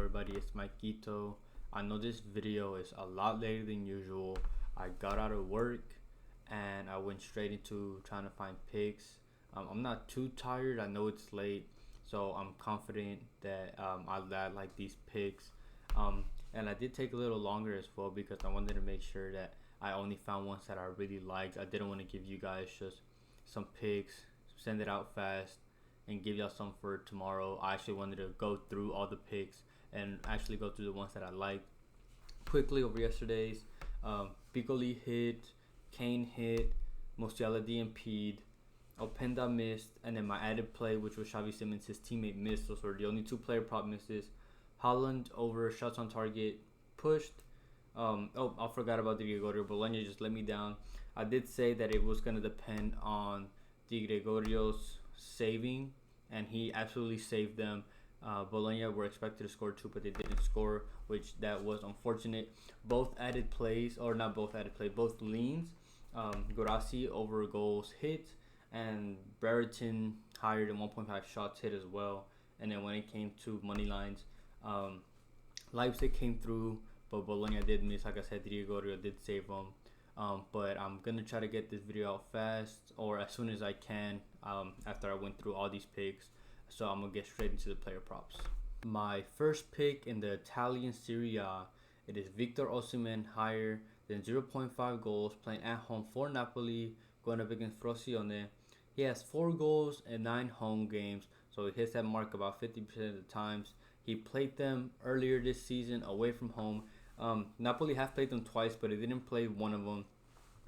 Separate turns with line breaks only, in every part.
everybody, it's Maikito. I know this video is a lot later than usual. I got out of work and I went straight into trying to find picks. I'm not too tired, I know it's late, so I'm confident that I'll like these picks. And I did take a little longer as well because I wanted to make sure that I only found ones that I really liked. I didn't want to give you guys just some picks, send it out fast, and give y'all some for tomorrow. I actually wanted to go through all the picks and actually go through the ones that I liked quickly over yesterday's. Piccoli hit, Kane hit, Musiala DMP'd, Openda missed, and then my added play, which was Xavi Simons, his teammate missed. Those were the only two player prop misses. Holland over shots on target pushed. I forgot about Di Gregorio. Bologna just let me down. I did say that it was going to depend on Di Gregorio's saving, and he absolutely saved them. Bologna were expected to score two, but they didn't score, which that was unfortunate. Both added plays, or not both added plays, both leans. Gorasi over goals hit, and Brereton higher than 1.5 shots hit as well. And then when it came to money lines, Leipzig came through, but Bologna did miss. Like I said, Di Gregorio did save them. But I'm going to try to get this video out fast, or as soon as I can, after I went through all these picks. So I'm going to get straight into the player props. My first pick in the Italian Serie A, it is Victor Osimhen higher than 0.5 goals, playing at home for Napoli, going up against Frosinone. He has 4 goals in 9 home games, so he hits that mark about 50% of the times. He played them earlier this season away from home. Napoli have played them twice, but he didn't play one of them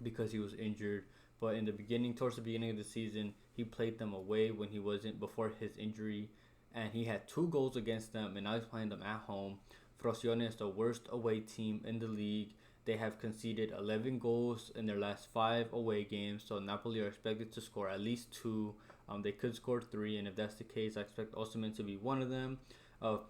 because he was injured. But in the beginning, towards the beginning of the season, he played them away when he wasn't, before his injury, and he had 2 goals against them, and now he's playing them at home. Frosinone is the worst away team in the league. They have conceded 11 goals in their last 5 away games, so Napoli are expected to score at least 2. They could score 3, and if that's the case, I expect Osimhen to be one of them. I'm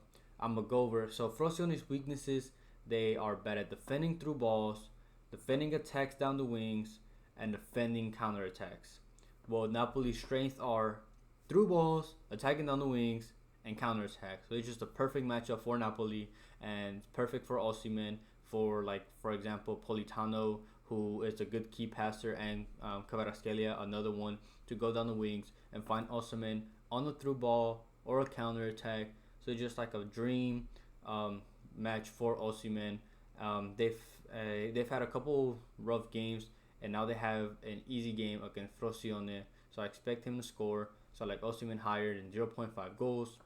going to go over. So Frosinone's weaknesses, they are bad at defending through balls, defending attacks down the wings, and defending counterattacks. Well, Napoli's strengths are through balls, attacking down the wings, and counterattacks. So it's just a perfect matchup for Napoli, and perfect for Osimhen, for example, Politano, who is a good key passer, and Kvaratskhelia, another one, to go down the wings and find Osimhen on the through ball or a counterattack. So it's just like a dream match for Osimhen. They've had a couple rough games, and now they have an easy game against Frosinone. So I expect him to score. So I like Osimhen higher than 0.5 goals.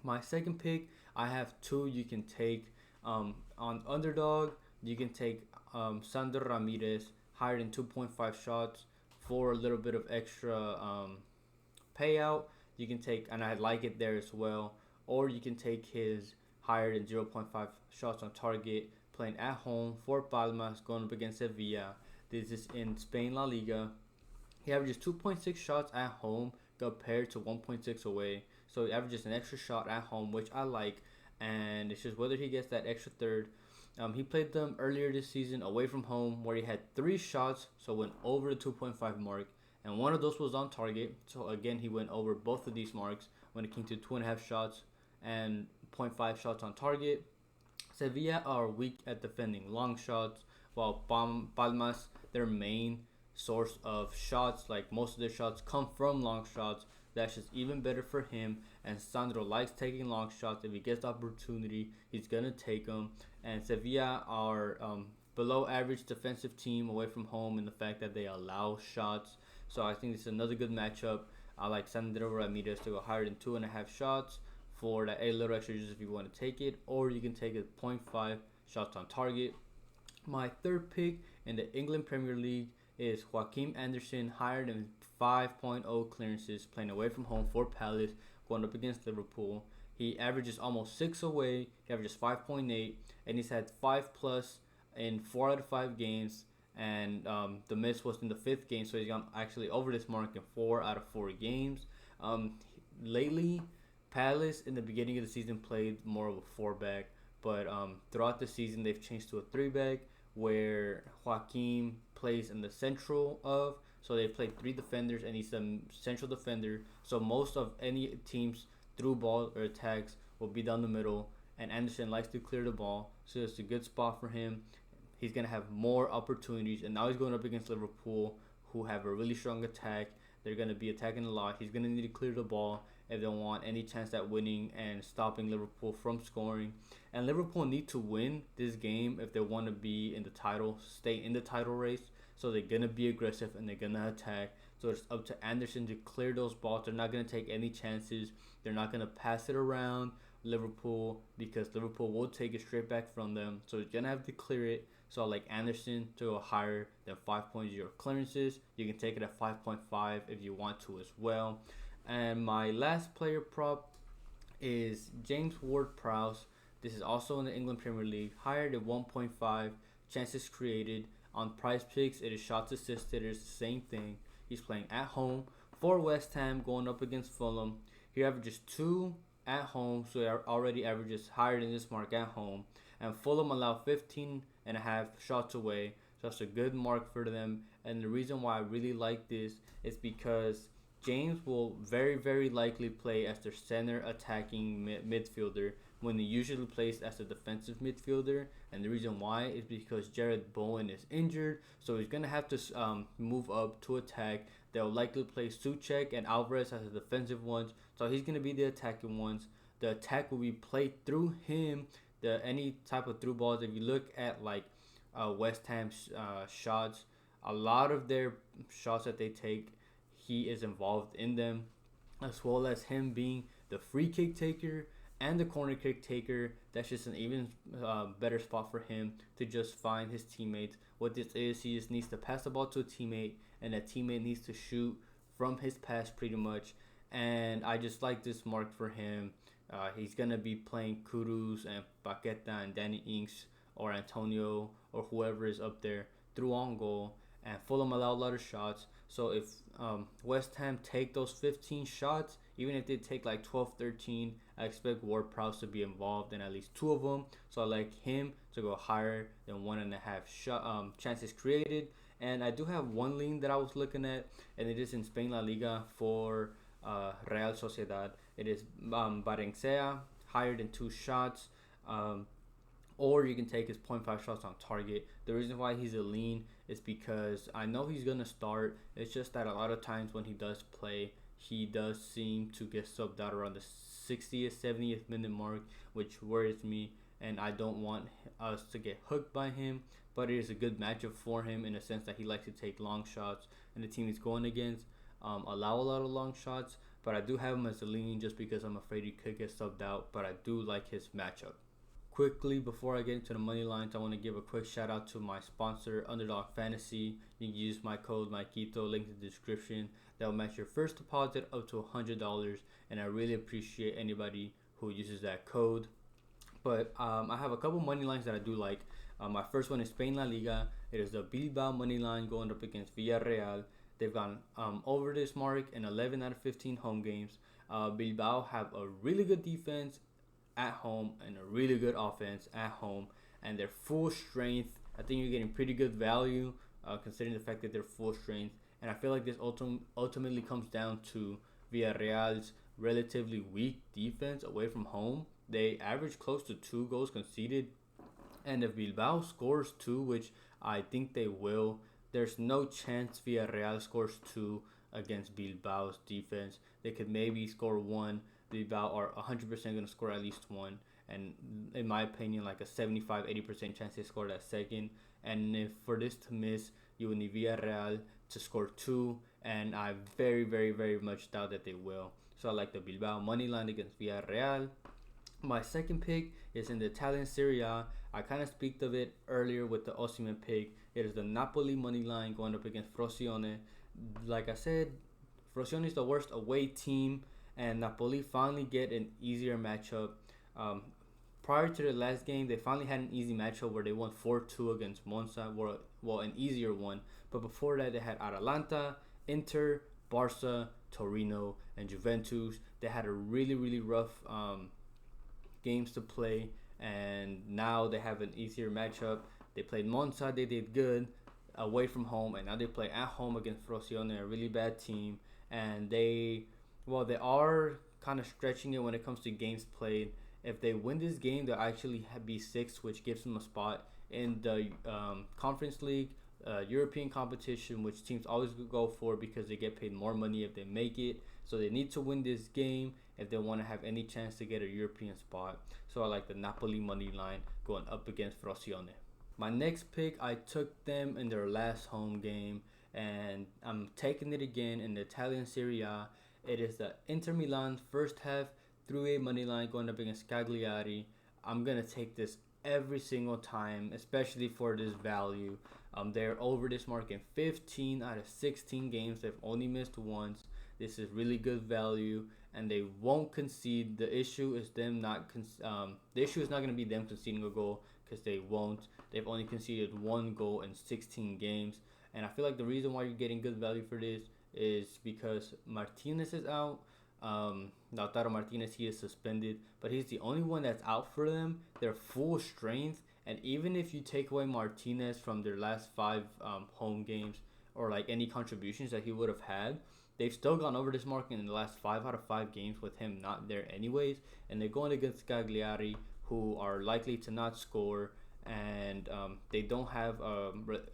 My second pick, I have 2 you can take. On underdog, you can take Sandro Ramirez higher than 2.5 shots for a little bit of extra payout. You can take, and I like it there as well. Or you can take his higher than 0.5 shots on target, playing at home for Palmas, going up against Sevilla. This is in Spain La Liga. He averages 2.6 shots at home compared to 1.6 away. So he averages an extra shot at home, which I like. And it's just whether he gets that extra third. He played them earlier this season away from home, where he had 3 shots, so went over the 2.5 mark. And one of those was on target. So again, he went over both of these marks when it came to 2.5 shots and 0.5 shots on target. Sevilla are weak at defending long shots, while Palmas, their main source of shots, like most of their shots come from long shots. That's just even better for him. And Sandro likes taking long shots. If he gets the opportunity, he's going to take them. And Sevilla are below average defensive team away from home in the fact that they allow shots. So I think this is another good matchup. I like Sandro Ramirez to go higher than 2.5 shots for that a little extra juice if you want to take it. Or you can take it 0.5 shots on target. My third pick in the England Premier League is Joachim Anderson higher than 5.0 clearances, playing away from home for Palace, going up against Liverpool. He averages almost 6 away. He averages 5.8, and he's had 5+ in 4 out of 5 games. And the miss was in the 5th game, so he's gone actually over this mark in 4 out of 4 games. Lately, Palace in the beginning of the season played more of a 4-back, but throughout the season they've changed to a 3-back, where Joaquin plays in the central of. So they play 3 defenders, and he's the central defender. So most of any team's through ball or attacks will be down the middle, and Anderson likes to clear the ball, so it's a good spot for him. He's gonna have more opportunities, and now he's going up against Liverpool, who have a really strong attack. They're gonna be attacking a lot. He's gonna need to clear the ball if they want any chance at winning and stopping Liverpool from scoring. And Liverpool need to win this game if they want to be in the title, stay in the title race. So they're gonna be aggressive and they're gonna attack. So it's up to Anderson to clear those balls. They're not gonna take any chances. They're not gonna pass it around Liverpool, because Liverpool will take it straight back from them. So he's gonna have to clear it. So I like Anderson to go higher than 5.0 clearances. You can take it at 5.5 if you want to as well. And my last player prop is James Ward-Prowse. This is also in the England Premier League. Higher than 1.5 chances created. On Prize Picks, it is shots assisted. It's the same thing. He's playing at home for West Ham, going up against Fulham. He averages 2 at home, so he already averages higher than this mark at home. And Fulham allow 15.5 shots away, so that's a good mark for them. And the reason why I really like this is because James will very, very likely play as their center attacking midfielder when he usually plays as a defensive midfielder. And the reason why is because Jared Bowen is injured, so he's going to have to move up to attack. They'll likely play Souček and Alvarez as the defensive ones, so he's going to be the attacking ones. The attack will be played through him. Any type of through balls, if you look at like West Ham shots, a lot of their shots that they take, he is involved in them, as well as him being the free kick taker and the corner kick taker. That's just an even better spot for him to just find his teammates. What this is, he just needs to pass the ball to a teammate, and that teammate needs to shoot from his pass pretty much. And I just like this mark for him. He's going to be playing Kudus and Paqueta and Danny Ings or Antonio or whoever is up there through on goal. And Fulham allow a lot of shots. So if West Ham take those 15 shots, even if they take like 12, 13, I expect Ward-Prowse to be involved in at least 2 of them. So I like him to go higher than 1.5 chances created. And I do have one lean that I was looking at, and it is in Spain La Liga for Real Sociedad. It is Barrenechea, higher than 2 shots. Or you can take his 0.5 shots on target. The reason why he's a lean is because I know he's going to start. It's just that a lot of times when he does play, he does seem to get subbed out around the 60th, 70th minute mark, which worries me. And I don't want us to get hooked by him. But it is a good matchup for him in the sense that he likes to take long shots. And the team he's going against allow a lot of long shots. But I do have him as a lean just because I'm afraid he could get subbed out. But I do like his matchup. Quickly, before I get into the money lines, I want to give a quick shout out to my sponsor, Underdog Fantasy. You can use my code Maikito, link in the description. That will match your first deposit up to $100, and I really appreciate anybody who uses that code. But I have a couple money lines that I do like. My first one is Spain La Liga. It is the Bilbao money line going up against Villarreal. They've gone over this mark in 11 out of 15 home games. Bilbao have a really good defense at home and a really good offense at home, and they're full strength. I think you're getting pretty good value considering the fact that they're full strength. And I feel like this ultimately comes down to Villarreal's relatively weak defense away from home. They average close to 2 goals conceded, and if Bilbao scores 2, which I think they will, there's no chance Villarreal scores 2 against Bilbao's defense. They could maybe score 1. Bilbao are 100% going to score at least 1, and in my opinion, like a 75-80% chance they score that second. And if for this to miss, you would need Villarreal to score 2, and I very, very, very much doubt that they will. So I like the Bilbao money line against Villarreal. My second pick is in the Italian Serie A. I kind of speak of it earlier with the Osimhen pick. It is the Napoli money line going up against Frosinone. Like I said, Frosinone is the worst away team, and Napoli finally get an easier matchup. Prior to the last game, they finally had an easy matchup where they won 4-2 against Monza. Well, an easier one. But before that, they had Atalanta, Inter, Barca, Torino, and Juventus. They had a really, really rough games to play, and now they have an easier matchup. They played Monza, they did good away from home, and now they play at home against Frosinone, a really bad team. And they are kind of stretching it when it comes to games played. If they win this game, they'll actually be sixth, which gives them a spot in the Conference League, European competition, which teams always go for because they get paid more money if they make it. So they need to win this game if they want to have any chance to get a European spot. So I like the Napoli money line going up against Frosinone. My next pick, I took them in their last home game, and I'm taking it again in the Italian Serie A. It is the Inter Milan first half through a money line going up against Cagliari. I'm gonna take this every single time, especially for this value. They're over this mark in 15 out of 16 games. They've only missed once. This is really good value, and they won't concede. The issue is them not. The issue is not going to be them conceding a goal, because they won't. They've only conceded one goal in 16 games, and I feel like the reason why you're getting good value for this is because Martinez is out. Lautaro Martinez, he is suspended, but he's the only one that's out for them. They're full strength, and even if you take away Martinez from their last 5 home games, or like any contributions that he would have had, they've still gone over this mark in the last 5 out of 5 games with him not there anyways. And they're going against Cagliari, who are likely to not score, and they don't have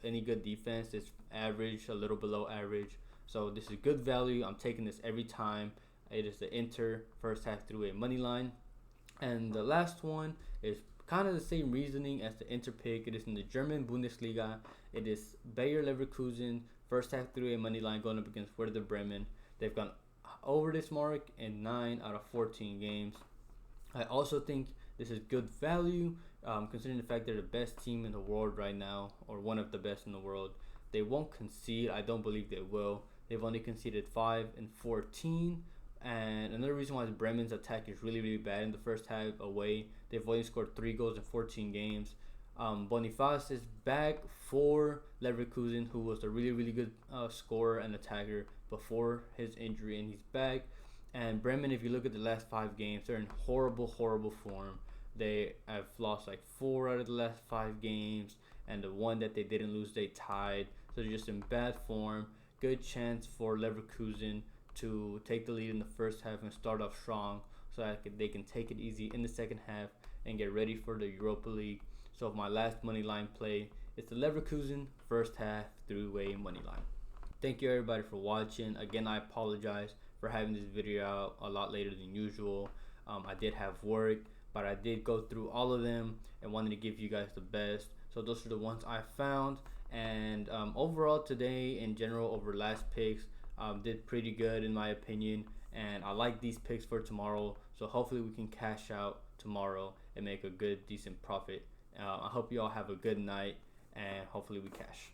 any good defense. It's average, a little below average. So this is good value. I'm taking this every time. It is the Inter first half through a money line. And the last one is kind of the same reasoning as the Inter pick. It is in the German Bundesliga. It is Bayer Leverkusen first half through a money line going up against Werder Bremen. They've gone over this mark in 9 out of 14 games. I also think this is good value, considering the fact they're the best team in the world right now, or one of the best in the world. They won't concede. I don't believe they will. They've only conceded 5 and 14. And another reason why Bremen's attack is really, really bad in the first half away. They've only scored 3 goals in 14 games. Boniface is back for Leverkusen, who was a really, really good scorer and attacker before his injury, and he's back. And Bremen, if you look at the last 5 games, they're in horrible, horrible form. They have lost like 4 out of the last 5 games, and the one that they didn't lose, they tied. So they're just in bad form. Good chance for Leverkusen to take the lead in the first half and start off strong, so that they can take it easy in the second half and get ready for the Europa League. So my last money line play is the Leverkusen first half through a money line. Thank you everybody for watching. Again, I apologize for having this video out a lot later than usual. I did have work, but I did go through all of them and wanted to give you guys the best. So those are the ones I found, and overall today in general over last picks, did pretty good in my opinion, and I like these picks for tomorrow. So hopefully we can cash out tomorrow and make a good decent profit. I hope you all have a good night, and hopefully we cash.